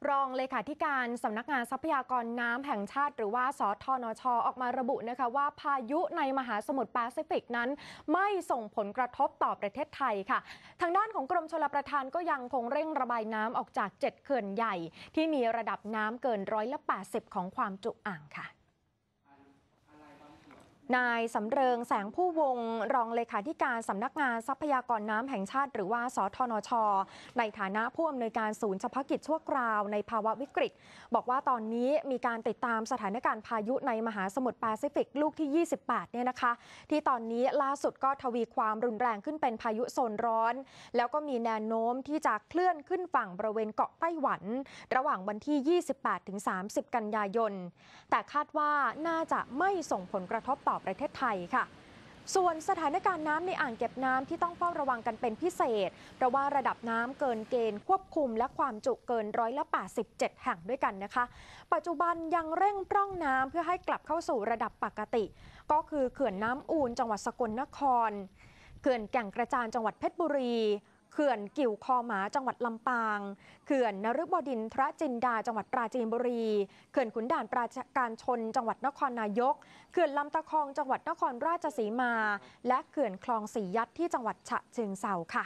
รองเลขาธิการสำนักงานทรัพยากรน้ำแห่งชาติหรือว่าสทนชออกมาระบุนะคะว่าพายุในมหาสมุทรแปซิฟิกนั้นไม่ส่งผลกระทบต่อประเทศไทยค่ะทางด้านของกรมชลประทานก็ยังคงเร่งระบายน้ำออกจาก7เขื่อนใหญ่ที่มีระดับน้ำเกิน80%ของความจุอ่างค่ะนายสำเริงแสงผู้วงรองเลขาธิการสำนักงานทรัพยากรน้ำแห่งชาติหรือว่าสทนชในฐานะผู้อำนวยการศูนย์เฉพาะกิจชั่วคราวในภาวะวิกฤตบอกว่าตอนนี้มีการติดตามสถานการณ์พายุในมหาสมุทรแปซิฟิกลูกที่28เนี่ยนะคะที่ตอนนี้ล่าสุดก็ทวีความรุนแรงขึ้นเป็นพายุโซนร้อนแล้วก็มีแนวโน้มที่จะเคลื่อนขึ้นฝั่งบริเวณเกาะไต้หวันระหว่างวันที่28-30 กันยายนแต่คาดว่าน่าจะไม่ส่งผลกระทบต่อประเทศไทยค่ะส่วนสถานการณ์น้ำในอ่างเก็บน้ำที่ต้องเฝ้าระวังกันเป็นพิเศษเพราะว่าระดับน้ำเกินเกณฑ์ควบคุมและความจุเกิน87แห่งด้วยกันนะคะปัจจุบันยังเร่งพร่องน้ำเพื่อให้กลับเข้าสู่ระดับปกติก็คือเขื่อนน้ำอูลจังหวัดสกลนครเขื่อนแก่งกระจานจังหวัดเพชรบุรีเขื่อนกิ่วคอหมาจังหวัดลำปางเขื่อนนฤบดินทรจินดาจังหวัดปราจีนบุรีเขื่อนขุนด่านปราการชนจังหวัดนครนายกเขื่อนลำตะคองจังหวัดนครราชสีมาและเขื่อนคลองสียัดที่จังหวัดฉะเชิงเทราค่ะ